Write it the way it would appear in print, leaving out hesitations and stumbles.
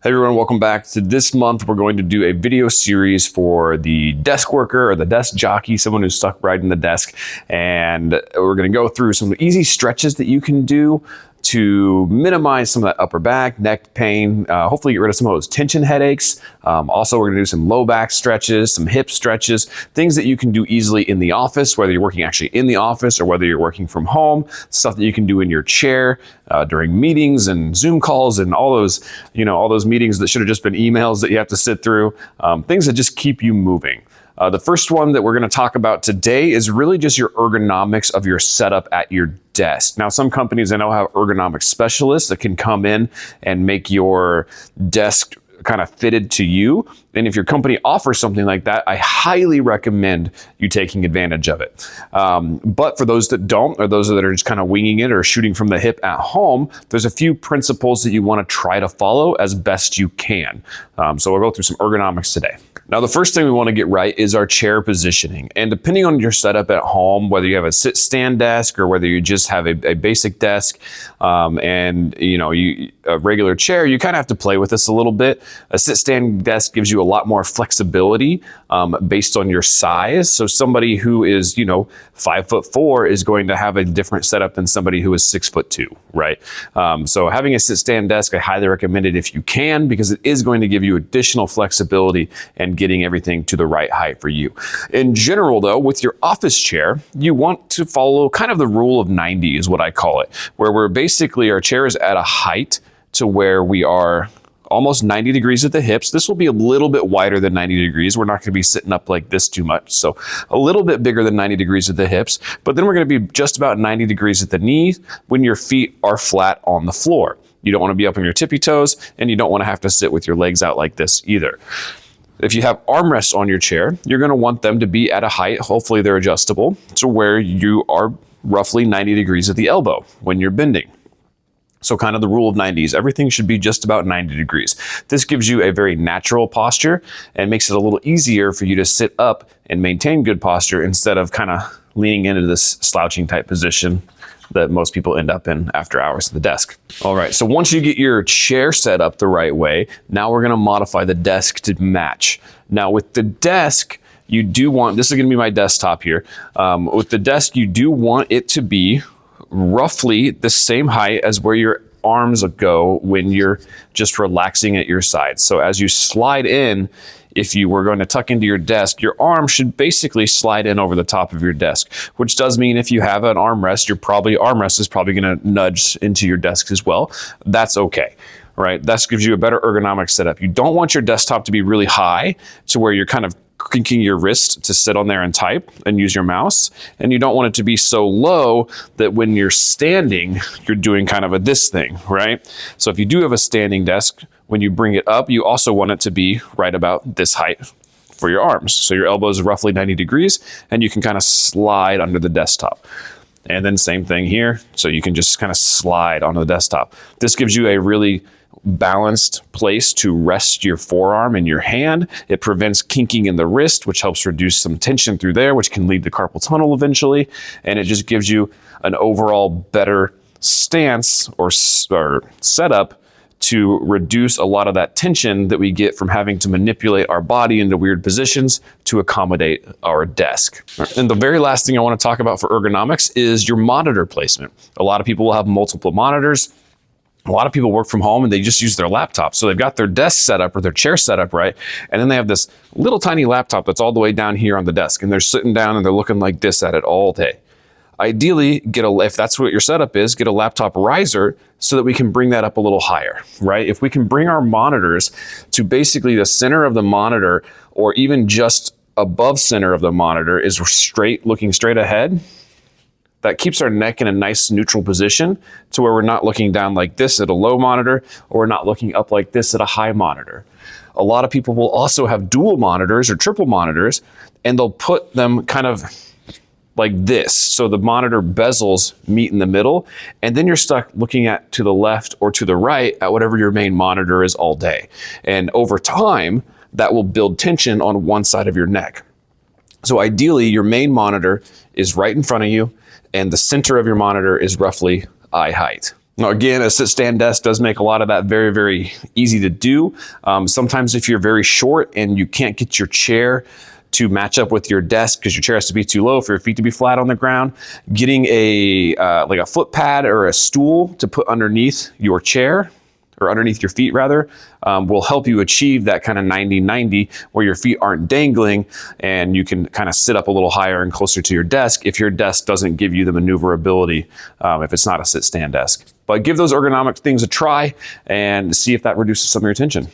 Hey everyone, welcome back. So this month we're going to do a video series for the desk worker or the desk jockey, someone who's stuck riding the desk. And we're going to go through some easy stretches that you can do to minimize some of that upper back, neck pain, hopefully get rid of some of those tension headaches. Also, we're gonna do some low back stretches, some hip stretches, things that you can do easily in the office, whether you're working actually in the office or whether you're working from home, stuff that you can do in your chair during meetings and Zoom calls and all those meetings that should have just been emails that you have to sit through, things that just keep you moving. The first one that we're going to talk about today is really just your ergonomics of your setup at your desk. Now, some companies I know have ergonomic specialists that can come in and make your desk kind of fitted to you. And if your company offers something like that, I highly recommend you taking advantage of it. But for those that don't, or those that are just kind of winging it or shooting from the hip at home, there's a few principles that you want to try to follow as best you can. So we'll go through some ergonomics today. Now, the first thing we want to get right is our chair positioning. And depending on your setup at home, whether you have a sit-stand desk or whether you just have a basic desk and a regular chair, you kind of have to play with this a little bit. A sit-stand desk gives you a lot more flexibility based on your size. So somebody who is, 5'4" is going to have a different setup than somebody who is 6'2", right? So having a sit-stand desk, I highly recommend it if you can, because it is going to give you additional flexibility and getting everything to the right height for you. In general, though, with your office chair, you want to follow kind of the rule of 90 is what I call it, where we're basically, our chair is at a height to where we are almost 90 degrees at the hips. This will be a little bit wider than 90 degrees. We're not going to be sitting up like this too much. So a little bit bigger than 90 degrees at the hips, but then we're going to be just about 90 degrees at the knees when your feet are flat on the floor. You don't want to be up on your tippy toes, and you don't want to have to sit with your legs out like this either. If you have armrests on your chair, you're going to want them to be at a height, hopefully they're adjustable, to where you are roughly 90 degrees at the elbow when you're bending. So kind of the rule of 90s, everything should be just about 90 degrees. This gives you a very natural posture and makes it a little easier for you to sit up and maintain good posture instead of kind of leaning into this slouching type position that most people end up in after hours at the desk. All right, so once you get your chair set up the right way, now we're gonna modify the desk to match. Now with the desk, you do want, this is gonna be my desktop here. With the desk, you do want it to be roughly the same height as where your arms go when you're just relaxing at your sides. So as you slide in, if you were going to tuck into your desk, your arm should basically slide in over the top of your desk, which does mean if you have an armrest, armrest is probably going to nudge into your desk as well. That's okay, right? That gives you a better ergonomic setup. You don't want your desktop to be really high to where you're kind of cranking your wrist to sit on there and type and use your mouse. And you don't want it to be so low that when you're standing, you're doing kind of this thing, right? So if you do have a standing desk, when you bring it up, you also want it to be right about this height for your arms. So your elbows are roughly 90 degrees and you can kind of slide under the desktop. And then same thing here. So you can just kind of slide onto the desktop. This gives you a really balanced place to rest your forearm and your hand. It prevents kinking in the wrist, which helps reduce some tension through there, which can lead to carpal tunnel eventually. And it just gives you an overall better stance or setup to reduce a lot of that tension that we get from having to manipulate our body into weird positions to accommodate our desk. And the very last thing I want to talk about for ergonomics is your monitor placement. A lot of people will have multiple monitors. A lot of people work from home and they just use their laptop. So they've got their desk set up or their chair set up right. And then they have this little tiny laptop that's all the way down here on the desk. And they're sitting down and they're looking like this at it all day. Ideally, if that's what your setup is, get a laptop riser so that we can bring that up a little higher, right? If we can bring our monitors to basically the center of the monitor or even just above center of the monitor is looking straight ahead, that keeps our neck in a nice neutral position to where we're not looking down like this at a low monitor or we're not looking up like this at a high monitor. A lot of people will also have dual monitors or triple monitors and they'll put them kind of like this. So the monitor bezels meet in the middle and then you're stuck looking to the left or to the right at whatever your main monitor is all day. And over time, that will build tension on one side of your neck. So ideally, your main monitor is right in front of you and the center of your monitor is roughly eye height. Now, again, a sit-stand desk does make a lot of that very, very easy to do. Sometimes if you're very short and you can't get your chair to match up with your desk because your chair has to be too low for your feet to be flat on the ground, getting a like a foot pad or a stool to put underneath your chair, or underneath your feet rather, will help you achieve that kind of 90-90 where your feet aren't dangling and you can kind of sit up a little higher and closer to your desk if your desk doesn't give you the maneuverability if it's not a sit-stand desk. But give those ergonomic things a try and see if that reduces some of your tension.